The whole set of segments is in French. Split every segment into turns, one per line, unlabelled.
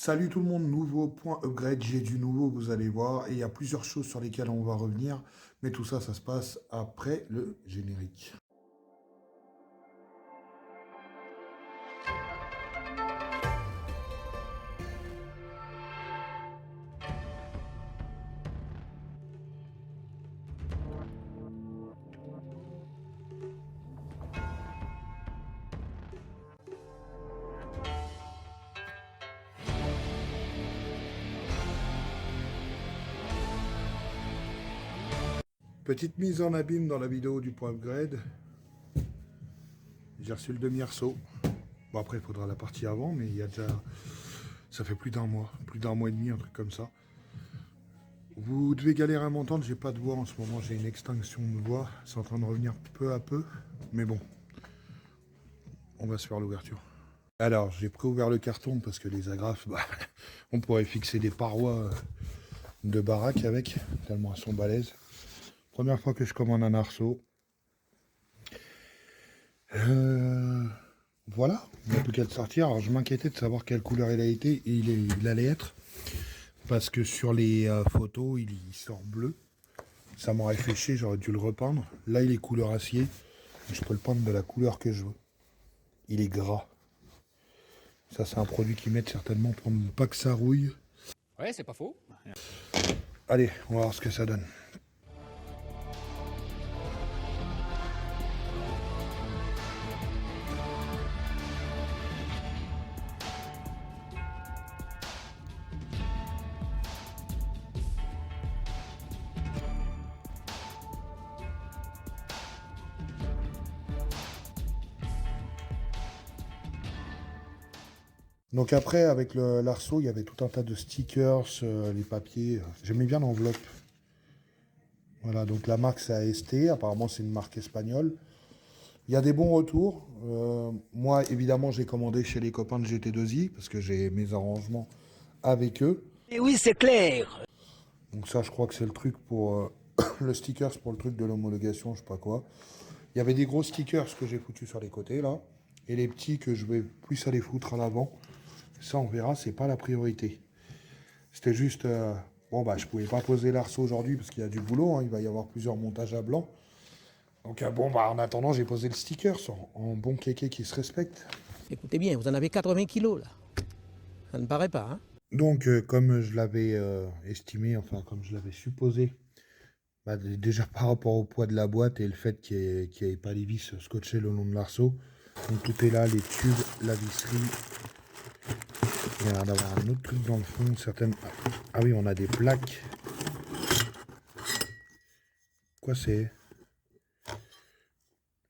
Salut tout le monde, nouveau point upgrade, j'ai du nouveau, vous allez voir, et il y a plusieurs choses sur lesquelles on va revenir, mais tout ça, ça se passe après le générique. Petite mise en abîme dans la vidéo du point upgrade, j'ai reçu le demi-arceau. Bon après, il faudra la partie avant, mais il y a déjà, ça fait plus d'un mois et demi, un truc comme ça. Vous devez galérer à m'entendre, j'ai pas de voix en ce moment, j'ai une extinction de voix, c'est en train de revenir peu à peu, mais bon, on va se faire l'ouverture. Alors, j'ai préouvert le carton parce que les agrafes, on pourrait fixer des parois de baraque avec, tellement elles sont balèzes. Première fois que je commande un arceau. Voilà, il n'y a plus qu'à le sortir. Alors, je m'inquiétais de savoir quelle couleur il a été et il allait être. Parce que sur les photos, il sort bleu. Ça m'aurait fait chier, j'aurais dû le repeindre. Là, il est couleur acier. Je peux le peindre de la couleur que je veux. Il est gras. Ça, c'est un produit qu'ils mettent certainement pour ne pas que ça rouille.
Ouais, c'est pas faux.
Allez, on va voir ce que ça donne. Donc après, avec l'arceau, il y avait tout un tas de stickers, les papiers. J'aimais bien l'enveloppe. Voilà, donc la marque c'est AST, apparemment c'est une marque espagnole. Il y a des bons retours. Moi, évidemment, j'ai commandé chez les copains de GT2i, parce que j'ai mes arrangements avec eux.
Et oui, c'est clair.
Donc ça, je crois que c'est le truc pour... le sticker, c'est pour le truc de l'homologation, je sais pas quoi. Il y avait des gros stickers que j'ai foutus sur les côtés, là. Et les petits que je vais plus aller foutre à l'avant. Ça, on verra, c'est pas la priorité. C'était juste... bon, bah, je pouvais pas poser l'arceau aujourd'hui, parce qu'il y a du boulot, hein. Il va y avoir plusieurs montages à blanc. Donc, bon, bah, en attendant, j'ai posé le sticker en bon kéké qui se respecte.
Écoutez bien, vous en avez 80 kilos là. Ça ne paraît pas, hein?
Donc, comme je l'avais estimé, enfin, comme je l'avais supposé, bah, déjà par rapport au poids de la boîte et le fait qu'il n'y ait pas les vis scotchées le long de l'arceau. Donc, tout est là, les tubes, la visserie. Il y a l'air d'avoir un autre truc dans le fond, certaines... Ah oui, on a des plaques. Quoi c'est?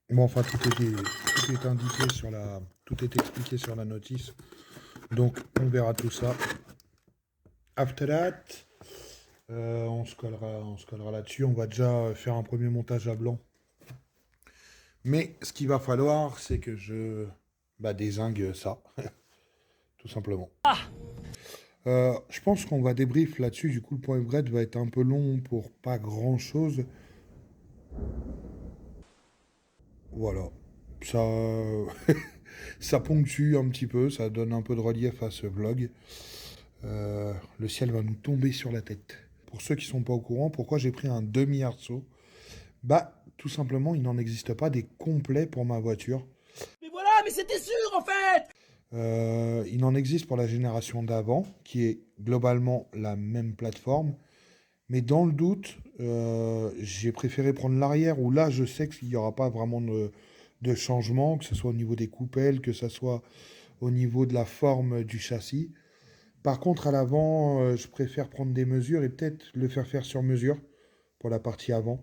Bon, enfin, tout est indiqué sur la... Tout est expliqué sur la notice. Donc, on verra tout ça. After that, on se collera là-dessus. On va déjà faire un premier montage à blanc. Mais ce qu'il va falloir, c'est que je dézingue ça. Tout simplement. Je pense qu'on va débrief là-dessus. Du coup, le point upgrade va être un peu long pour pas grand-chose. Voilà. Ça, ça ponctue un petit peu. Ça donne un peu de relief à ce vlog. Le ciel va nous tomber sur la tête. Pour ceux qui sont pas au courant, pourquoi j'ai pris un demi-arceau? Bah, tout simplement, il n'en existe pas des complets pour ma voiture.
Mais voilà, mais c'était sûr en fait.
Il en existe pour la génération d'avant, qui est globalement la même plateforme. Mais dans le doute, j'ai préféré prendre l'arrière, où là, je sais qu'il n'y aura pas vraiment de changement, que ce soit au niveau des coupelles, que ce soit au niveau de la forme du châssis. Par contre, à l'avant, je préfère prendre des mesures et peut-être le faire sur mesure pour la partie avant.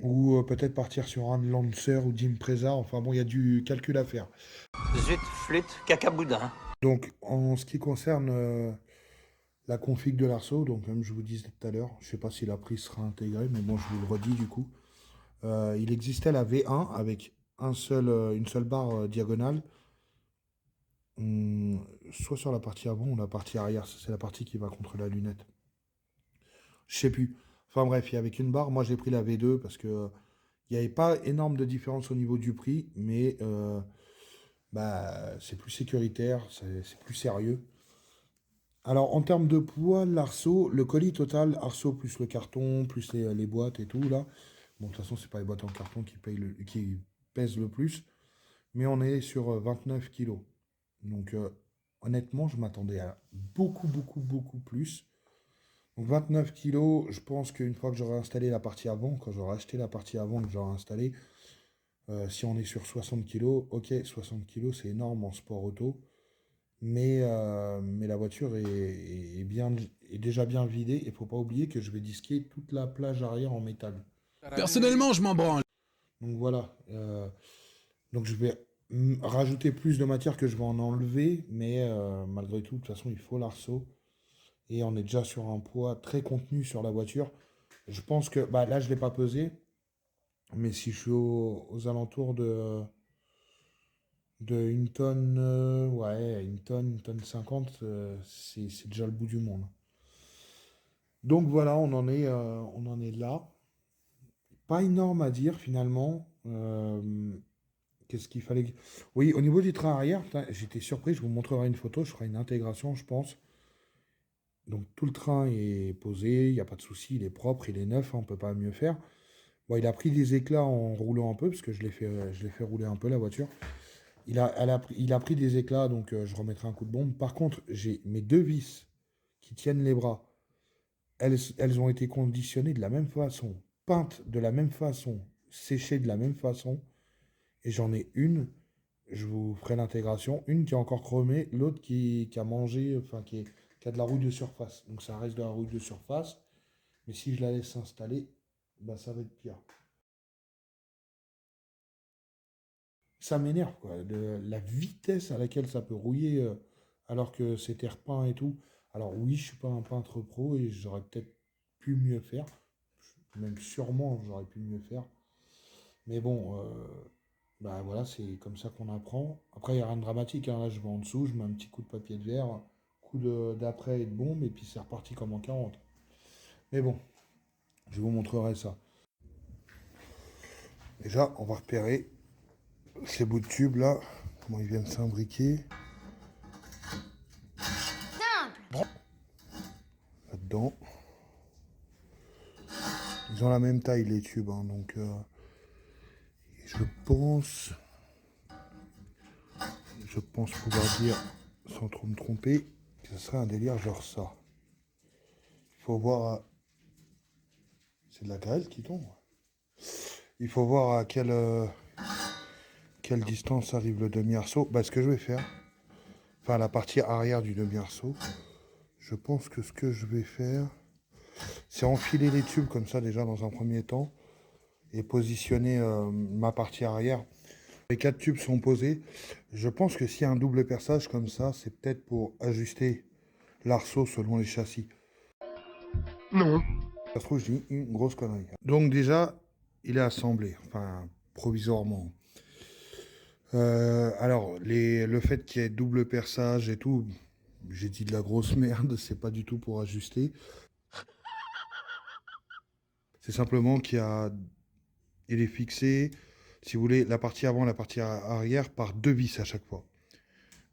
Ou peut-être partir sur un Lancer ou d'Impreza. Enfin bon, il y a du calcul à faire.
Zut, flûte, cacaboudin.
Donc, en ce qui concerne la config de l'arceau, donc comme je vous disais tout à l'heure, je ne sais pas si la prise sera intégrée, mais bon, je vous le redis du coup. Il existait la V1 avec une seule barre diagonale, soit sur la partie avant ou la partie arrière. C'est la partie qui va contre la lunette. Je sais plus. Enfin bref, il y avait qu'une barre. Moi, j'ai pris la V2 parce que il n'y avait pas énorme de différence au niveau du prix, mais bah, c'est plus sécuritaire, c'est plus sérieux. Alors, en termes de poids, l'arceau, le colis total, arceau plus le carton, plus les boîtes et tout, là. Bon, de toute façon, c'est pas les boîtes en carton qui pèsent le plus, mais on est sur 29 kilos. Donc, honnêtement, je m'attendais à beaucoup, beaucoup, beaucoup plus. Donc, 29 kilos, je pense qu'une fois que j'aurai installé la partie avant, quand j'aurai acheté la partie avant que j'aurai installée, si on est sur 60 kilos, ok, 60 kilos, c'est énorme en sport auto. Mais la voiture est déjà bien vidée. Il ne faut pas oublier que je vais disquer toute la plage arrière en métal.
Personnellement, je m'en branle.
Donc voilà. Donc je vais rajouter plus de matière que je vais en enlever. Mais malgré tout, de toute façon, il faut l'arceau. Et on est déjà sur un poids très contenu sur la voiture. Je pense que bah, là, je ne l'ai pas pesé. Mais si je suis aux alentours de une tonne, ouais, une tonne 50, c'est déjà le bout du monde. Donc voilà, on en est là. Pas énorme à dire finalement. Qu'est-ce qu'il fallait... Oui, au niveau du train arrière, putain, j'étais surpris, je vous montrerai une photo, je ferai une intégration, je pense. Donc tout le train est posé, il n'y a pas de souci, il est propre, il est neuf, hein, on ne peut pas mieux faire. Bon, il a pris des éclats en roulant un peu, parce que je l'ai fait rouler un peu la voiture. Il a pris des éclats, donc je remettrai un coup de bombe. Par contre, j'ai mes deux vis qui tiennent les bras. Elles ont été conditionnées de la même façon, peintes de la même façon, séchées de la même façon. Et j'en ai une, je vous ferai l'intégration, une qui est encore chromée, l'autre qui a mangé, enfin qui a de la rouille de surface. Donc ça reste de la rouille de surface. Mais si je la laisse s'installer, bah ça va être pire. Ça m'énerve, quoi, de la vitesse à laquelle ça peut rouiller alors que c'était repeint et tout. Alors oui, je suis pas un peintre pro et j'aurais peut-être pu mieux faire. Même sûrement, j'aurais pu mieux faire. Mais bon, bah voilà, c'est comme ça qu'on apprend. Après, il n'y a rien de dramatique, hein. Là, je vais en dessous, je mets un petit coup de papier de verre, coup d'après et de bombe, et puis c'est reparti comme en 40. Mais bon, je vous montrerai ça. Déjà, on va repérer ces bouts de tubes là, comment ils viennent s'imbriquer. Là-dedans. Ils ont la même taille les tubes, hein, donc je pense pouvoir dire, sans trop me tromper, que ce serait un délire genre ça. Il faut voir, c'est de la grêle qui tombe. Il faut voir à quelle distance arrive le demi-arceau. Bah, ce que je vais faire, enfin la partie arrière du demi-arceau, je pense que ce que je vais faire, c'est enfiler les tubes comme ça déjà dans un premier temps et positionner ma partie arrière. Les 4 tubes sont posés. Je pense que s'il y a un double perçage comme ça, c'est peut-être pour ajuster l'arceau selon les châssis. Non. Ça se trouve, je dis une grosse connerie. Donc déjà, il est assemblé, enfin provisoirement. Alors, le fait qu'il y ait double perçage et tout, j'ai dit de la grosse merde, c'est pas du tout pour ajuster. C'est simplement il est fixé, si vous voulez, la partie avant, la partie arrière, par deux vis à chaque fois.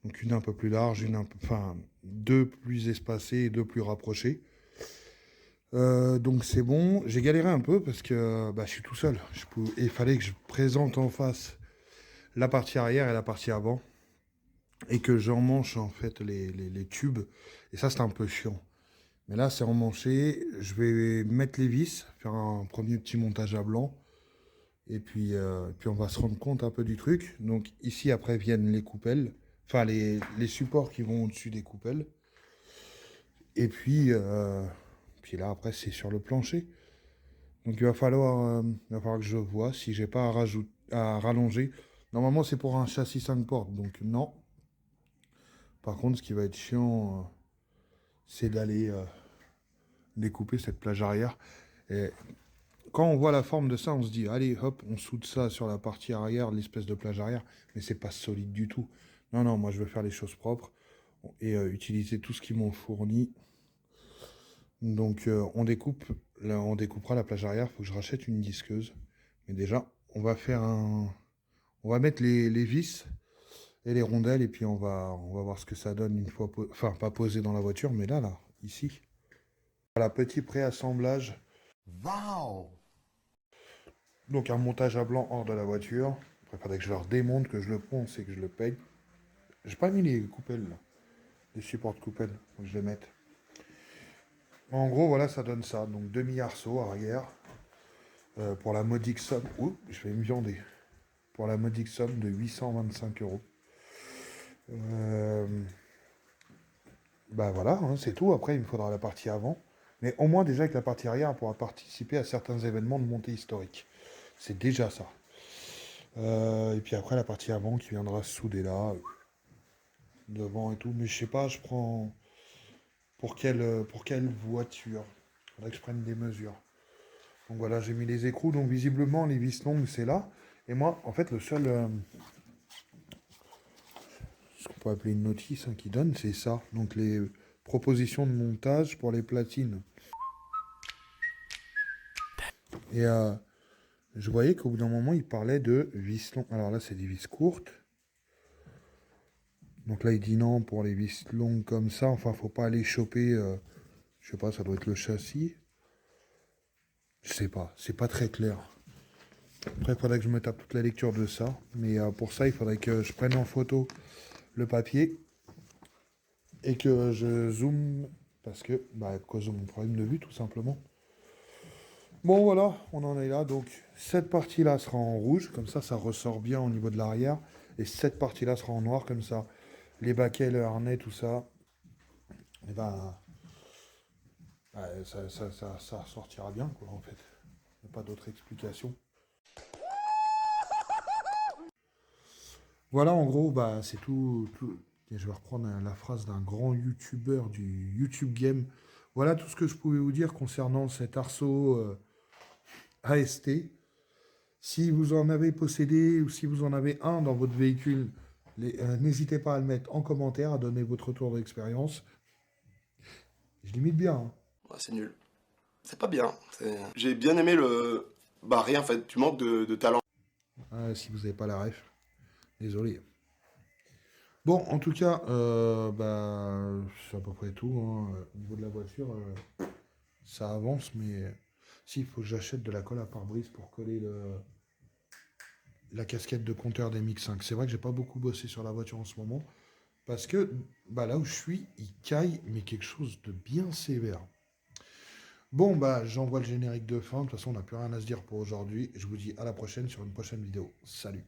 Donc une un peu plus large, enfin deux plus espacées et deux plus rapprochées. Donc c'est bon. J'ai galéré un peu parce que bah, je suis tout seul. Il fallait que je présente en face la partie arrière et la partie avant. Et que j'emmanche en fait les tubes. Et ça, c'est un peu chiant. Mais là, c'est emmanché. Je vais mettre les vis, faire un premier petit montage à blanc. Et puis on va se rendre compte un peu du truc. Donc ici, après, viennent les coupelles. Enfin, les supports qui vont au-dessus des coupelles. Et puis là, après, c'est sur le plancher. Donc il va falloir que je vois si j'ai pas à rallonger. Normalement, c'est pour un châssis 5 portes. Donc non. Par contre, ce qui va être chiant, c'est d'aller découper cette plage arrière. Et quand on voit la forme de ça, on se dit, allez, hop, on soude ça sur la partie arrière, l'espèce de plage arrière. Mais c'est pas solide du tout. Non, non, moi je veux faire les choses propres et utiliser tout ce qu'ils m'ont fourni. Donc on découpera la plage arrière. Il faut que je rachète une disqueuse. Mais déjà, on va mettre les vis. et les rondelles, et puis on va voir ce que ça donne une fois, enfin pas posé dans la voiture, mais là, ici. Voilà, petit préassemblage.
Wow!
Donc un montage à blanc hors de la voiture. Après, il faudrait que je leur démonte, que je le ponce et que je le paye. J'ai pas mis les coupelles, là. Les supports de coupelles, faut que je les mette. En gros, voilà, ça donne ça. Donc demi-arceau arrière. Pour la modique somme... Ouh, je vais me viander. Pour la modique somme de 825 euros. Bah voilà, hein, c'est tout. Après, il me faudra la partie avant. Mais au moins, déjà, avec la partie arrière, on pourra participer à certains événements de montée historique. C'est déjà ça. Et puis après, la partie avant qui viendra se souder là, devant et tout. Mais je sais pas, je prends... Pour quelle voiture? Faudrait que je prenne des mesures. Donc voilà, j'ai mis les écrous. Donc visiblement, les vis longues, c'est là. Et moi, en fait, le seul... ce qu'on peut appeler une notice qui donne, c'est ça. Donc les propositions de montage pour les platines. Et je voyais qu'au bout d'un moment, il parlait de vis longues. Alors là, c'est des vis courtes. Donc là, il dit non pour les vis longues comme ça. Enfin, faut pas aller choper... je sais pas, ça doit être le châssis. Je sais pas, c'est pas très clair. Après, il faudrait que je me tape toute la lecture de ça. Mais pour ça, il faudrait que je prenne en photo le papier et que je zoome parce que, à cause de mon problème de vue, tout simplement. Bon, voilà, on en est là. Donc, cette partie-là sera en rouge, comme ça ressort bien au niveau de l'arrière. Et cette partie-là sera en noir, comme ça. Les baquets, le harnais, tout ça, et ça sortira bien, quoi, en fait. Il n'y a pas d'autre explication. Voilà, en gros, c'est tout. Et je vais reprendre la phrase d'un grand youtubeur du YouTube Game. Voilà tout ce que je pouvais vous dire concernant cet arceau AST. Si vous en avez possédé ou si vous en avez un dans votre véhicule, n'hésitez pas à le mettre en commentaire, à donner votre retour d'expérience. Je limite bien. Hein.
Ouais, c'est nul. C'est pas bien. J'ai bien aimé le... Bah rien en fait, tu manques de talent.
Si vous n'avez pas la ref, désolé. Bon, en tout cas, c'est à peu près tout. Hein. Au niveau de la voiture, ça avance, mais si, il faut que j'achète de la colle à pare-brise pour coller la casquette de compteur des MX-5. C'est vrai que j'ai pas beaucoup bossé sur la voiture en ce moment, parce que là où je suis, il caille, mais quelque chose de bien sévère. Bon, j'envoie le générique de fin. De toute façon, on n'a plus rien à se dire pour aujourd'hui. Je vous dis à la prochaine sur une prochaine vidéo. Salut!